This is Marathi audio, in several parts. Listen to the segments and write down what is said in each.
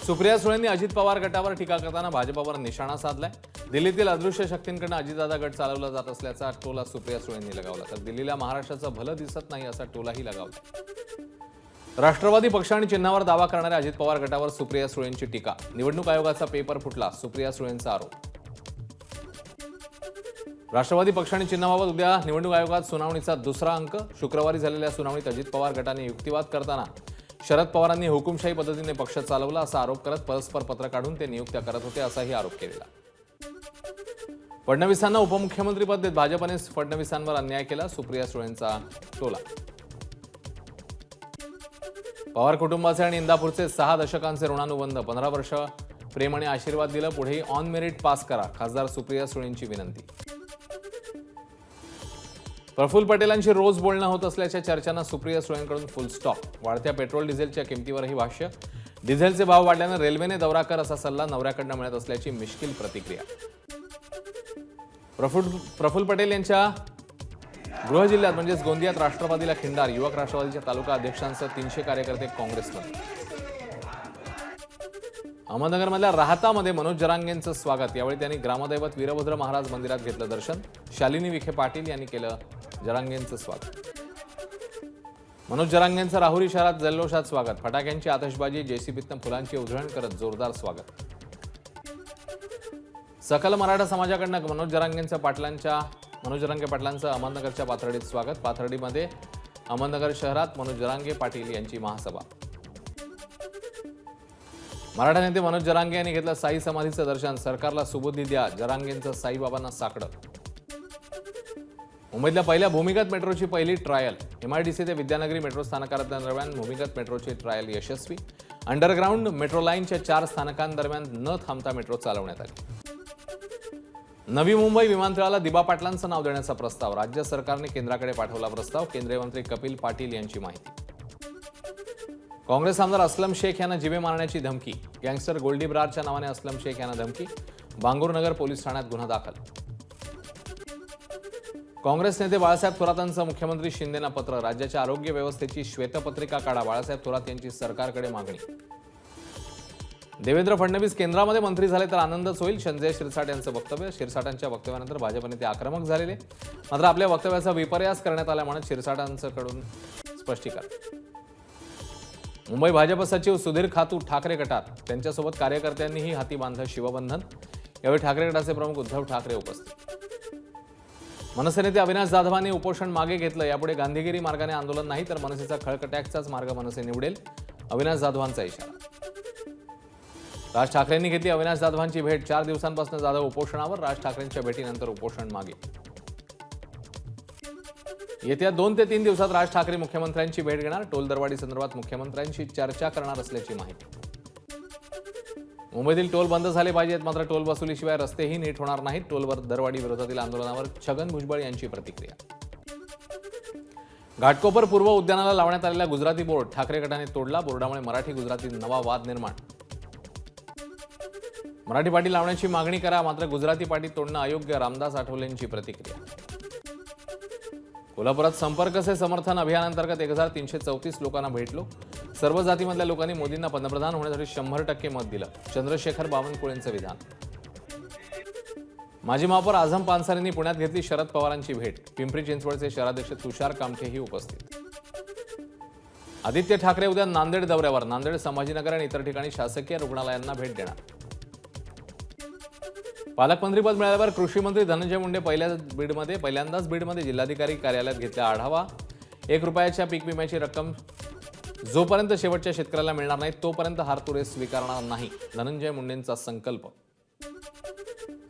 सुप्रिया सुळेंनी अजित पवार गटावर टीका करताना भाजपवर निशाणा साधलाय। दिल्लीतील अदृश्य शक्तींकडून अजितदादा गट चालवला जात असल्याचा टोला सुप्रिया सुळेंनी लगावला, तर दिल्लीला महाराष्ट्राचं भलं दिसत नाही असा टोलाही लगावला। राष्ट्रवादी पक्ष आणि चिन्हावर दावा करणाऱ्या अजित पवार गटावर सुप्रिया सुळेंची टीका। निवडणूक आयोगाचा पेपर फुटला, सुप्रिया सुळेंचा आरोप। राष्ट्रवादी पक्ष आणि चिन्हाबाबत उद्या निवडणूक आयोगात सुनावणीचा दुसरा अंक। शुक्रवारी झालेल्या सुनावणीत अजित पवार गटाने युक्तिवाद करताना शरद पवारांनी हुकुमशाही पद्धतीने पक्ष चालवला असा आरोप करत परस्पर पत्र काढून ते नियुक्त्या करत होते असाही आरोप केला। फडणवीसांना उपमुख्यमंत्रीपद देत भाजपने फडणवीसांवर अन्याय केला, सुप्रिया सुळेंचा टोला। पवार कुटुंबाचे आणि इंदापूरचे 6 दशकांचे ऋणानुबंध, 15 वर्ष प्रेम आणि आशीर्वाद दिलं, पुढेही ऑन मेरिट पास करा, खासदार सुप्रिया सुळेंची विनंती। प्रफुल्ल पटेलांशी रोज बोलणं होत असल्याच्या चर्चांना सुप्रिया सुळेंकडून फुल स्टॉप। वाढत्या पेट्रोल डिझेलच्या किमतीवरही भाष्य। डिझेलचे भाव वाढल्यानं रेल्वेने दौरा कर असा सल्ला नवऱ्याकडनं मिळत असल्याची मिश्किल प्रतिक्रिया। प्रफुल्ल पटेल यांच्या गृह जिल्ह्यात म्हणजेच गोंदियात राष्ट्रवादीला खिंडार, युवक राष्ट्रवादीच्या तालुका अध्यक्षांसह 300 कार्यकर्ते काँग्रेसमध्ये। अहमदनगरमधल्या राहतामध्ये मनोज जरांगेंचं स्वागत। यावेळी त्यांनी ग्रामदैवत वीरभद्र महाराज मंदिरात घेतलं दर्शन। शालिनी विखे पाटील यांनी केलं जरांगेंचं स्वागत। मनोज जरांगेंचं राहुरी शहरात जल्लोषात स्वागत। फटाक्यांची आतषबाजी, जेसीबीतनं फुलांची उधळण करत जोरदार स्वागत। सकल मराठा समाजाकडनं मनोज जरांगे पाटलांचं अहमदनगरच्या पाथर्डीत स्वागत। पाथर्डीमध्ये अहमदनगर शहरात मनोज जरांगे पाटील यांची महासभा। मराठा नेते मनोज जरांगे यांनी घेतलं साई समाधीचं दर्शन। सरकारला सुबुद्धी द्या, जरांगेंचं साईबाबांना साकडं। मुंबईतल्या पहिल्या भूमिगत मेट्रोची पहिली ट्रायल। MIDC ते विद्यानगरी मेट्रो स्थानकादरम्यान भूमिगत मेट्रोची ट्रायल यशस्वी। अंडरग्राऊंड मेट्रो लाईनच्या 4 स्थानकांदरम्यान न थांबता मेट्रो चालवण्यात आली। नवी मुंबई विमानतळाला दिबा पाटलांचं नाव देण्याचा प्रस्ताव। राज्य सरकारने केंद्राकडे पाठवला प्रस्ताव। केंद्रीय मंत्री कपिल पाटील यांची माहिती। काँग्रेस आमदार असलम शेख यांना जीवे मारण्याची धमकी। गँगस्टर गोल्डी ब्रारच्या नावाने असलम शेख यांना धमकी। बांगूरनगर पोलीस ठाण्यात गुन्हा दाखल। काँग्रेस नेते बाळासाहेब थोरातांचं मुख्यमंत्री शिंदेंना पत्र। राज्याच्या आरोग्य व्यवस्थेची श्वेतपत्रिका काढा, बाळासाहेब थोरात यांची सरकारकडे मागणी। देवेंद्र फडणवीस केंद्रामध्ये मंत्री झाले तर आनंदच होईल, संजय शिरसाट यांचं वक्तव्य। शिरसाटांच्या वक्तव्यानंतर भाजप नेते आक्रमक झालेले, मात्र आपल्या वक्तव्याचा विपर्यास करण्यात आला म्हणत शिरसाटांकडून स्पष्टीकरण। मुंबई भाजप सचिव सुधीर खातू ठाकरे गटात, त्यांच्यासोबत कार्यकर्त्यांनीही हाती बांधलं शिवबंधन। यावेळी ठाकरे गटाचे प्रमुख उद्धव ठाकरे उपस्थित। मनसे नेते अविनाश जाधवांनी उपोषण मागे घेतलं। यापुढे गांधीगिरी मार्गाने आंदोलन नाही तर मनसेचा खळकट्याचाच मार्ग मनसे निवडेल, अविनाश जाधवांचा इशारा। राज ठाकरेंनी घेतली अविनाश जाधवांची भेट। 4 दिवसांपासून जाधव उपोषणावर, राज ठाकरेंच्या भेटीनंतर उपोषण मागे। येत्या 2 ते 3 दिवसात राज ठाकरे मुख्यमंत्र्यांची भेट घेणार। टोल दरवाढी संदर्भात मुख्यमंत्र्यांशी चर्चा करणार असल्याची माहिती। मुंबईतील टोल बंद झाले पाहिजेत, मात्र टोल वसुलीशिवाय रस्तेही नीट होणार नाहीत। टोलवर दरवाढी विरोधातील आंदोलनावर छगन भुजबळ यांची प्रतिक्रिया। घाटकोपर पूर्व उद्यानाला लावण्यात आलेला गुजराती बोर्ड ठाकरे गटाने तोडला। बोर्डामुळे मराठी गुजराती नवा वाद निर्माण। मराठी पाटी लावण्याची मागणी करा, मात्र गुजराती पाटी तोडणं अयोग्य, रामदास आठवलेंची प्रतिक्रिया। कोल्हापुरात संपर्क से समर्थन अभियानांतर्गत 1334 लोकांना भेटलो। सर्व जातीमधल्या लोकांनी मोदींना पंतप्रधान होण्यासाठी 100% मत दिलं, चंद्रशेखर बावनकुळेंचं विधान। माजी महापौर आझम पानसरेंनी पुण्यात घेतली शरद पवारांची भेट। पिंपरी चिंचवडचे शहराध्यक्ष तुषार कामठेही उपस्थित। आदित्य ठाकरे उद्या नांदेड दौऱ्यावर। नांदेड, संभाजीनगर आणि इतर ठिकाणी शासकीय रुग्णालयांना भेट देणार। पालकमंत्रीपद मिळाल्यावर कृषी मंत्री धनंजय मुंडे पहिल्यांदाच बीडमध्ये जिल्हाधिकारी कार्यालयात घेतला आढावा। 1 रुपयाच्या पीक विम्याची रक्कम जोपर्यंत शेवटच्या शेतकऱ्याला मिळणार नाही तोपर्यंत हारतुरे स्वीकारणार नाही, धनंजय मुंडेंचा संकल्प।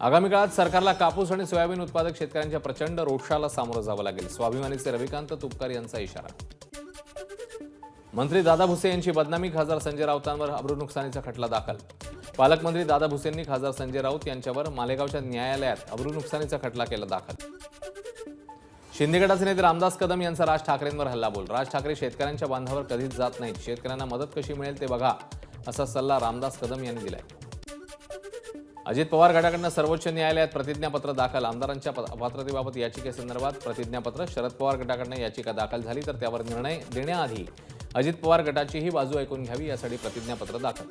आगामी काळात सरकारला कापूस आणि सोयाबीन उत्पादक शेतकऱ्यांच्या प्रचंड रोषाला सामोरं जावं लागेल, स्वाभिमानीचे रविकांत तुपकर यांचा इशारा। मंत्री दादा भुसे यांची बदनामी, खासदार संजय राऊतांवर अब्रू नुकसानीचा खटला दाखल। पालकमंत्री दादा भुसेंनी खासदार संजय राऊत यांच्यावर मालेगावच्या न्यायालयात अब्रू नुकसानीचा खटला केला दाखल। शिंदे गटाचे नेते रामदास कदम यांचा राज ठाकरेंवर हल्लाबोल। राज ठाकरे शेतकऱ्यांच्या बांधावर कधीच जात नाहीत, शेतकऱ्यांना मदत कशी मिळेल ते बघा, असा सल्ला रामदास कदम यांनी दिलाय। अजित पवार गटाकडून सर्वोच्च न्यायालयात प्रतिज्ञापत्र दाखल। आमदारांच्या अपात्रतेबाबत याचिकेसंदर्भात प्रतिज्ञापत्र। शरद पवार गटाकडून याचिका दाखल झाली तर त्यावर निर्णय देण्याआधी अजित पवार गटाचीही बाजू ऐकून घ्यावी यासाठी प्रतिज्ञापत्र दाखल.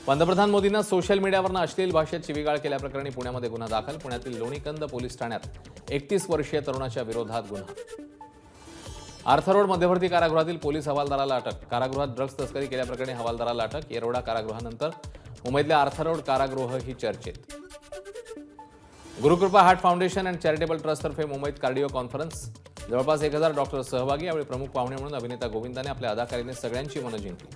पंतप्रधान मोदींना सोशल मीडियावरून अश्लील भाषेत शिवीगाळ केल्याप्रकरणी पुण्यामध्ये गुन्हा दाखल. पुण्यातील लोणीकंद पोलीस ठाण्यात 31 वर्षीय तरुणाच्या विरोधात गुन्हा. आर्थरोड मध्यवर्ती कारागृहातील पोलीस हवालदाराला अटक. कारागृहात ड्रग्ज तस्करी केल्याप्रकरणी हवालदाराला अटक. येरवडा कारागृहानंतर मुंबईतल्या आर्थरोड कारागृह ही चर्चेत. Gurukripa heart foundation and charitable ट्रस्टतर्फे मुंबईत कार्डिओ कॉन्फरन्स. जवळपास 1000 डॉक्टर सहभागी. यावेळी प्रमुख पाहुणे म्हणून अभिनेता गोविंदाने आपल्या अदाकारीने सगळ्यांची मनं जिंकली.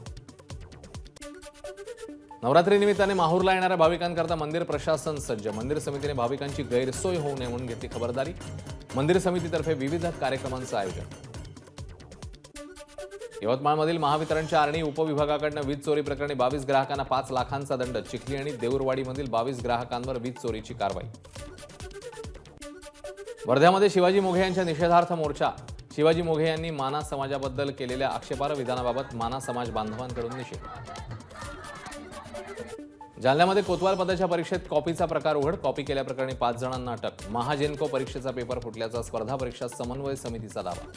नवरात्री निमित्ताने माहूरला येणाऱ्या भाविकांकरता मंदिर प्रशासन सज्ज. मंदिर समितीने भाविकांची गैरसोय होऊ नये म्हणून घेतली खबरदारी. मंदिर समितीतर्फे विविध कार्यक्रमांचं आयोजन. यवतमाळमधील महावितरणच्या आर्णी उपविभागाकडून वीज चोरी प्रकरणी 22 ग्राहकांना 5 लाखांचा दंड. चिखली आणि देऊरवाडीमधील 22 ग्राहकांवर वीज चोरीची कारवाई. वर्ध्यामध्ये शिवाजी मोघे यांच्या निषेधार्थ मोर्चा. शिवाजी मोघे यांनी माना समाजाबद्दल केलेल्या आक्षेपार्ह विधानाबाबत माना समाज बांधवांकडून निषेध. जालन्यामध्ये कोतवाल पदाच्या परीक्षेत कॉपीचा प्रकार उघड. कॉपी केल्याप्रकरणी 5 जणांना अटक. महाजेनको परीक्षेचा पेपर फुटल्याचा स्पर्धा परीक्षा समन्वय समितीचा दावा.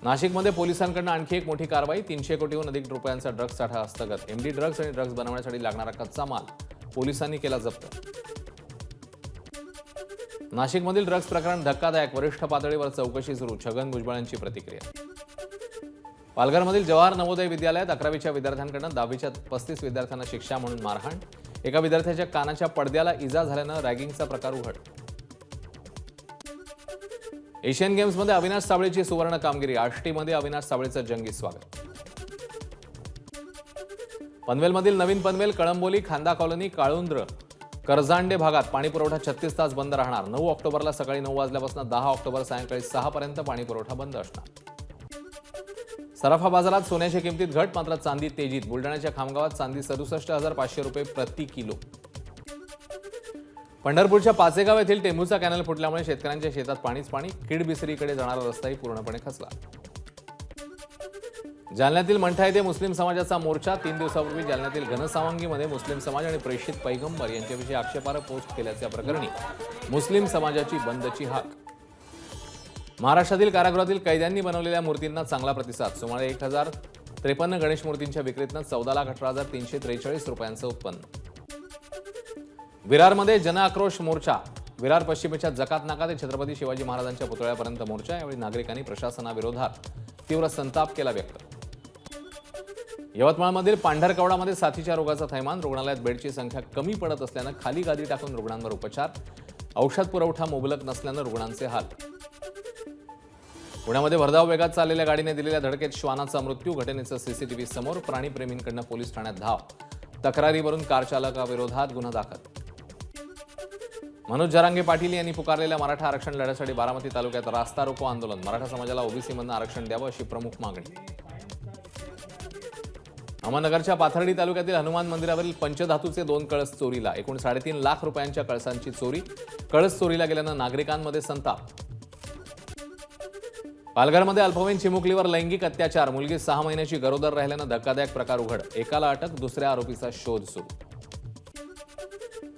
नाशिकमध्ये पोलिसांकडून आणखी एक मोठी कारवाई. 300 कोटीहून अधिक रुपयांचा ड्रग्ज साठा हस्तगत. एमडी ड्रग्ज आणि ड्रग्ज बनवण्यासाठी लागणारा कच्चा माल पोलिसांनी केला जप्त. नाशिकमधील ड्रग्ज प्रकरण धक्कादायक. वरिष्ठ पातळीवर चौकशी सुरू. छगन भुजबळांची प्रतिक्रिया. पालघरमधील जवाहर नवोदय विद्यालयात 11वीच्या विद्यार्थ्यांकडून 10वीच्या 35 विद्यार्थ्यांना शिक्षा म्हणून मारहाण. एका विद्यार्थ्याच्या कानाच्या पडद्याला इजा झाल्यानं रॅगिंगचा प्रकार उघड. एशियन गेम्समध्ये अविनाश साबळेची सुवर्ण कामगिरी. आष्टीमध्ये अविनाश साबळेचं जंगी स्वागत. पनवेलमधील नवीन पनवेल, कळंबोली, खांदा कॉलनी, काळुंद्र, करजांडे भागात पाणीपुरवठा 36 तास बंद राहणार. 9 ऑक्टोबरला सकाळी 9 वाजल्यापासून 10 ऑक्टोबर सायंकाळी 6 पर्यंत पाणीपुरवठा बंद असणार. सराफा बाजारात सोन्याच्या किमतीत घट, मात्र चांदी तेजीत. बुलढाण्याच्या खामगावात चांदी 67,500 रुपये प्रति किलो. पंढरपूरच्या पाचेगाव येथील टेंभूचा कॅनल फुटल्यामुळे शेतकऱ्यांच्या शेतात पाणीच पाणी. किडबिसरीकडे जाणारा रस्ताही पूर्णपणे खचला. जालन्यातील मंठा येथे मुस्लिम समाजाचा मोर्चा. 3 दिवसापूर्वी जालन्यातील घनसावंगीमध्ये मुस्लिम समाज आणि प्रेषित पैगंबर यांच्याविषयी आक्षेपार्ह पोस्ट केल्याच्या प्रकरणी मुस्लिम समाजाची बंदची हाक. महाराष्ट्रातील कारागृहातील कैद्यांनी बनवलेल्या मूर्तींना चांगला प्रतिसाद. सुमारे 1053 गणेश मूर्तींच्या विक्रीतनं 14,18,343 रुपयांचं उत्पन्न. विरारमध्ये जनआक्रोश मोर्चा. विरार पश्चिमेच्या जकात नाका ते छत्रपती शिवाजी महाराजांच्या पुतळ्यापर्यंत मोर्चा. यावेळी नागरिकांनी प्रशासनाविरोधात तीव्र संताप केला व्यक्त. यवतमाळमधील पांढरकवडामध्ये साथीच्या रोगाचा थैमान. रुग्णालयात बेडची संख्या कमी पडत असल्यानं खाली गादी टाकून रुग्णांवर उपचार. औषध पुरवठा मुबलक नसल्यानं रुग्णांचे हाल. पुण्यामध्ये भरधाव वेगात चाललेल्या गाडीने दिलेल्या धडकेत श्वानाचा मृत्यू. घटनेचं सीसीटीव्ही समोर. प्राणीप्रेमींकडून पोलीस ठाण्यात धाव. तक्रारीवरून कार चालकाविरोधात गुन्हा दाखल. मनोज जरांगे पाटील यांनी पुकारलेल्या मराठा आरक्षण लढ्यासाठी बारामती तालुक्यात रास्ता रोको आंदोलन. मराठा समाजाला ओबीसीमधून आरक्षण द्यावं अशी प्रमुख मागणी. अहमदनगरच्या पाथर्डी तालुक्यातील हनुमान मंदिरावरील पंचधातूचे 2 कळस चोरीला. एकूण 3.5 लाख रुपयांच्या कळसांची चोरी. कळस चोरीला गेल्यानं नागरिकांमध्ये संताप. पालघरमध्ये अल्पवयीन चिमुकलीवर लैंगिक अत्याचार. मुलगी 6 महिन्याची गरोदर राहिल्यानं धक्कादायक प्रकार उघड. एकाला अटक, दुसऱ्या आरोपीचा शोध सुरू.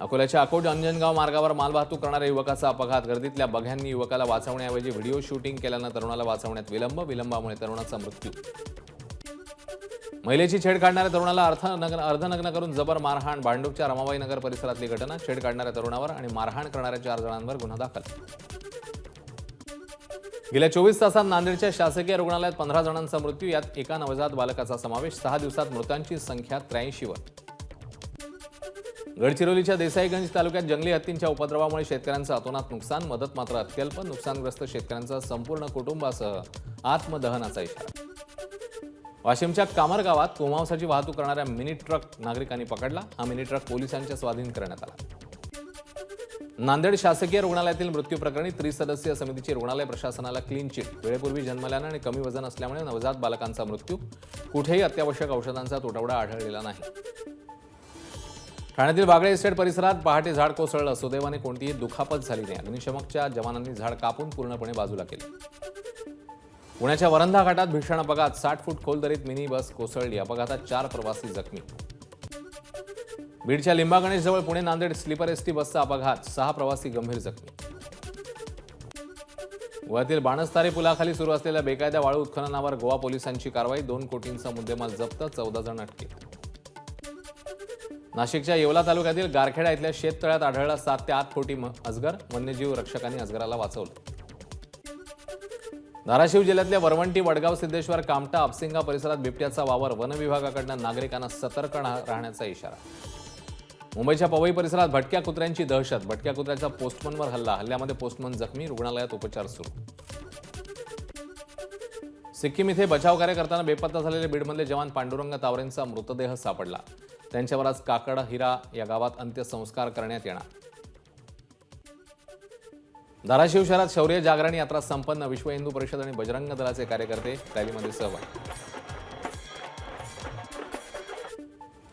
अकोल्याच्या अकोट अंजनगाव मार्गावर मालवाहतूक करणाऱ्या युवकाचा अपघात. गर्दीतल्या बघ्यांनी युवकाला वाचवण्याऐवजी व्हिडिओ शूटिंग केल्यानं तरुणाला वाचवण्यात विलंब. विलंबामुळे तरुणाचा मृत्यू. महिलेची छेड काढणाऱ्या तरुणाला अर्धनग्न करून जबर मारहाण. भांडूपच्या रमाबाई नगर परिसरातली घटना. छेड काढणाऱ्या तरुणावर आणि मारहाण करणाऱ्या 4 जणांवर गुन्हा दाखल. गेल्या 24 तासात नांदेडच्या शासकीय रुग्णालयात 15 जणांचा मृत्यू. यात एका नवजात बालकाचा समावेश. 6 दिवसात मृतांची संख्या 83वर. गडचिरोलीच्या देसाईगंज तालुक्यात जंगली हत्तींच्या उपद्रवामुळे शेतकऱ्यांचं अतोनात नुकसान. मदत मात्र अत्यल्प. नुकसानग्रस्त शेतकऱ्यांचा संपूर्ण कुटुंबासह आत्मदहनाचा इशारा. वाशिमच्या कामर गावात गोमांसाची वाहतूक करणाऱ्या मिनी ट्रक नागरिकांनी पकडला. हा मिनी ट्रक पोलिसांच्या स्वाधीन करण्यात आला. नांदेड शासकीय रुग्णालयातील मृत्यू प्रकरणी 3 समितीची रुग्णालय प्रशासनाला क्लीन चिट. वेळेपूर्वी जन्मल्यानं आणि कमी वजन असल्यामुळे नवजात बालकांचा मृत्यू. कुठेही अत्यावश्यक औषधांचा तुटवडा आढळलेला नाही. ठाण्यातील बागळे इस्टेट परिसरात पहाटे झाड कोसळलं. सुदैवाने कोणतीही दुखापत झाली नाही. अग्निशमकच्या जवानांनी झाड कापून पूर्णपणे बाजूला केले. पुण्याच्या वरंधा घाटात भीषण अपघात. 60 फूट खोल दरीत मिनी बस कोसळली. अपघातात 4 प्रवासी जखमी. बीडच्या लिंबा गणेशजवळ पुणे नांदेड स्लीपर एसटी बसचा अपघात. 6 प्रवासी गंभीर जखमी. गोव्यातील बाणस्तारी पुलाखाली सुरू असलेल्या बेकायदा वाळू उत्खननावर गोवा पोलिसांची कारवाई. 2 कोटींचा मुद्देमाल जप्त, 14 जण अटकेत. नाशिकच्या येवला तालुक्यातील गारखेडा इथल्या शेततळ्यात आढळला 7 ते 8 कोटी अजगर. वन्यजीव रक्षकांनी अजगराला वाचवलं. धाराशिव जिल्ह्यातल्या वरवंटी, वडगाव, सिद्धेश्वर, कामटा, अपसिंगा परिसरात बिबट्याचा वावर. वन विभागाकडून नागरिकांना सतर्क राहण्याचा इशारा. मुंबईच्या पवई परिसरात भटक्या कुत्र्यांची दहशत. भटक्या कुत्र्याचा पोस्टमनवर हल्ला. हल्ल्यामध्ये पोस्टमन जखमी, रुग्णालयात उपचार सुरू. सिक्कीम इथे बचाव कार्य करताना बेपत्ता झालेले बीडमधले जवान पांडुरंग तावरेंचा मृतदेह सापडला. त्यांच्यावर आज काकड हिरा या गावात अंत्यसंस्कार करण्यात येणार. धाराशिव शहरात शौर्य जागरण यात्रा संपन्न. विश्व हिंदू परिषद आणि बजरंग दलाचे कार्यकर्ते रॅलीमध्ये सहभागी.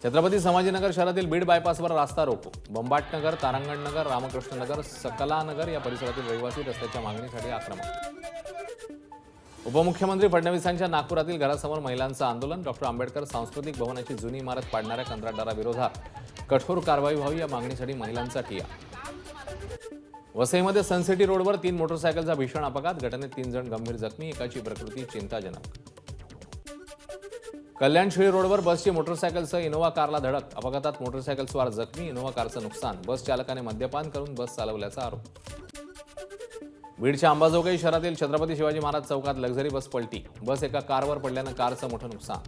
छत्रपती संभाजीनगर शहरातील बीड बायपासवर रास्ता रोको. बंबाटनगर, तारांगणनगर, रामकृष्णनगर, सकलानगर या परिसरातील रहिवासी रस्त्याच्या मागणीसाठी आक्रमक. उपमुख्यमंत्री फडणवीसांच्या नागपुरातील घरासमोर महिलांचं आंदोलन. डॉक्टर आंबेडकर सांस्कृतिक भवनाची जुनी इमारत पाडणाऱ्या कंत्राटदाराविरोधात कठोर कारवाई व्हावी या मागणीसाठी महिलांचा ठिय्या. वसईमध्ये सनसिटी रोडवर 3 मोटरसायकलचा भीषण अपघात. घटनेत 3 जण गंभीर जखमी, एकाची प्रकृती चिंताजनक. कल्याणशिळी रोडवर बसची मोटरसायकलसह इनोव्हा कारला धडक. अपघातात मोटरसायकल स्वार जखमी, इनोव्हा कारचं नुकसान. बस चालकाने मद्यपान करून बस चालवल्याचा आरोप. बीडच्या अंबाजोगाई शहरातील छत्रपती शिवाजी महाराज चौकात लक्झरी बस पलटी. बस एका कारवर पडल्यानं कारचं मोठं नुकसान.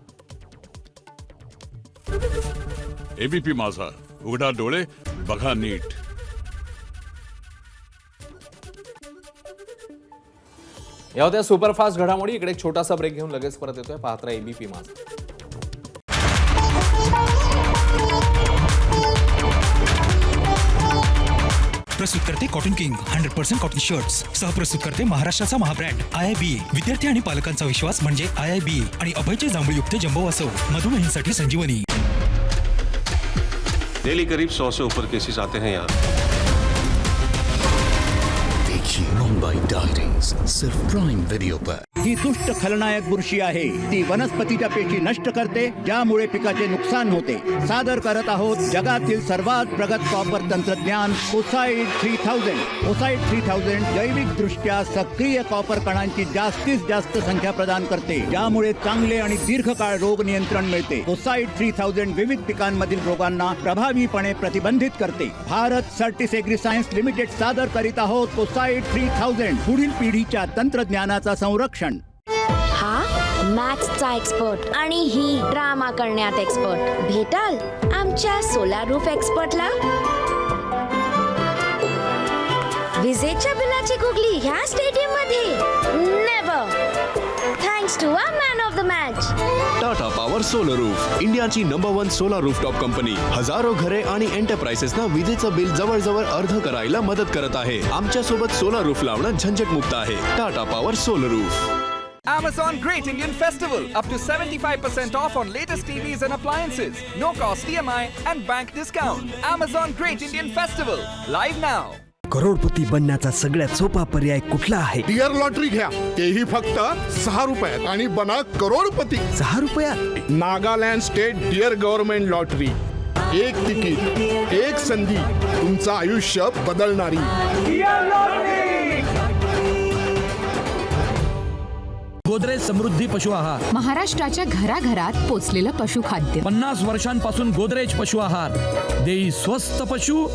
एबीपी माझा, उघडा डोळे बघा नीट. या होत्या सुपरफास्ट घडामोडी. इकडे एक छोटासा ब्रेक घेऊन लगेच परत येतोय. पाहत रहा एबीपी माझा. प्रस्तुत करते कॉटन किंग 100% कॉटन शर्ट्स. सहप्रस्तुत करते महाराष्ट्राचा महाब्रँड IIBA. विद्यार्थी आणि पालकांचा विश्वास म्हणजे IIBA आणि अभयचे जांभूळयुक्त जंबो वासव. मधुमेहींसाठी संजीवनी. डेली करीब 100 से ऊपर केसेस आते हैं यहाँ. मुंबई डायरीज सिर्फ प्राइम व्हिडिओ पर. ही दुष्ट खलनायक बुरशी आहे. ती वनस्पतीच्या पेशी नष्ट करते, ज्यामुळे पिकाचे नुकसान होते. सादर करत आहोत जगातील सर्वात प्रगत कॉपर तंत्रज्ञान ओसाइड 3000. ओसाइड 3000 जैविक दृष्ट्या सक्रिय कॉपर कणांची जास्तीत जास्त संख्या प्रदान करते, ज्यामुळे चांगले आणि दीर्घकाळ रोग नियंत्रण मिळते. ओसाइड 3000 विविध पिकांमधील रोगांना प्रभावीपणे प्रतिबंधित करते. भारत सर्टिस सायन्स लिमिटेड सादर करीत आहोत ओसाइड 3000. पुढील पिढीच्या तंत्रज्ञानाचा संरक्षण. हा मॅथ्सचा एक्सपर्ट आणि ही ड्रामा करण्यात एक्सपर्ट. भेटाल आमच्या सोलार रूफ एक्सपर्टला. विजेच्या बिलाची गुगली ह्या स्टेडियम मध्ये never. Thanks to a man of the match. Tata power solar roof, इंडियाची नंबर 1 सोलर रूफटॉप कंपनी. हजारो घरे आणि एंटरप्राइसेसना विजेचं बिल जवळजवळ अर्ध करायला मदत करत आहे. आमच्या सोबत सोलर रूफ लावणं झंझट मुक्त आहे. Tata power solar roof. Amazon Great Indian Festival, up to 75% off on latest TVs and appliances. No cost EMI and bank discount. Amazon Great Indian Festival, live now. करोडपती बनण्याचा सगळ्यात सोपा पर्याय कुठला आहे? डिअर लॉटरी घ्या, तेही फक्त 6 रुपयात आणि बना करोडपती. 6 रुपयात? Nagaland state dear government lottery. एक तिकीट, एक संधी, तुमचं आयुष्य बदलणारी. गोदरेज समृद्धी पशु आहार, महाराष्ट्राच्या घराघरात पोचलेलं पशुखाद्य. 50 वर्षांपासून गोदरेज पशु आहार देई स्वस्थ पशु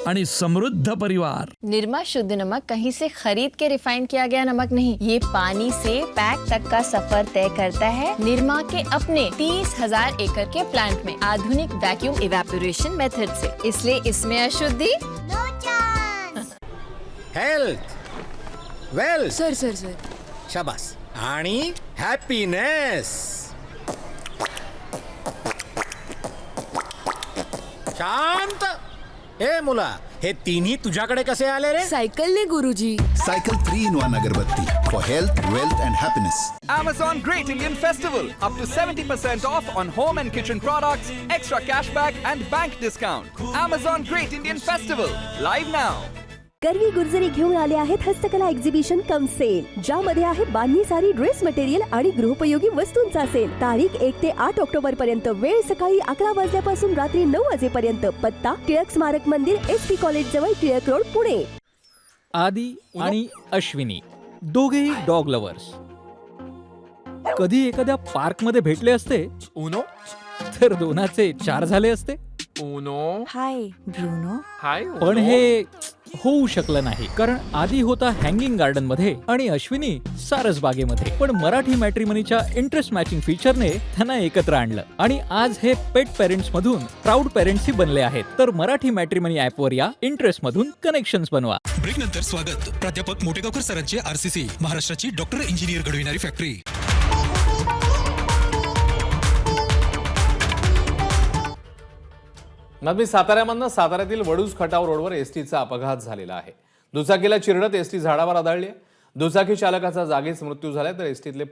आणि समृद्ध परिवार. निरमा शुद्ध नमक कहीं से खरीद के रिफाइन किया गया नमक नहीं, ये पानी से पैक तक का सफर तय करता है. निरमा के अपने 30,000 एकड़ के प्लांट में आधुनिक वैक्यूम इवेपोरेशन मेथड से, इसलिए इसमें अशुद्धि. Health wealth. Sir sir sir. शाबास. आणि हॅपीनेस. शांत. ए मुला, हे तिन्ही तुझ्याकडे कसे आले रे? सायकलने गुरुजी. सायकल 3-in-1 अगरबत्ती for health, wealth and happiness. Amazon Great Indian Festival, up to 70% off on home and kitchen products, extra cashback and bank discount. Amazon Great Indian Festival, live now. करवी गुर्जरी घेऊन आले आहेत हस्तकला एक्झिबिशन कम सेल, ज्यामध्ये आहे बांधणी सारी, ड्रेस मटेरियल आणि गृहोपयोगी वस्तूंचा सेल. तारीख 1 ते 8 ऑक्टोबर पर्यंत. वेळ सकाळी 11 वाजल्यापासून रात्री 9 वाजेपर्यंत. पत्ता टिळक स्मारक मंदिर, SP कॉलेज जवळ, टिळक रोड, पुणे. आदी आणि अश्विनी दोघेही डॉग लवर्स. कधी एखाद्या पार्कमध्ये भेटले असते उनो तर दोनाचे 4 झाले असते. उनो हाय ब्रुनो. हाय पण हे होऊ शकलं नाही, कारण आधी होता हँगिंग गार्डन मध्ये आणि अश्विनी सारस बागेमध्ये. पण मराठी मॅट्रिमनीच्या इंटरेस्ट मॅचिंग फीचरने त्यांना एकत्र आणलं आणि आज हे पेट पेरेंट्स मधून प्राऊड पेरेंट्सही बनले आहेत. तर मराठी मॅट्रिमनी ऍपवर या, इंटरेस्ट मधून कनेक्शन्स बनवा. ब्रेक नंतर स्वागत प्राध्यापक मोटेगावकर सरांचे RCC, महाराष्ट्राची डॉक्टर इंजिनियर घडविणारी फॅक्टरी. नवी साताऱ्यामधनं साताऱ्यातील वडूज खटाव रोडवर एसटीचा अपघात झालेला आहे. दुचाकीला चिरडत एसटी झाडावर आदळली. दुचाकी चालकाचा जागीच मृत्यू झाला, तर एसटीतले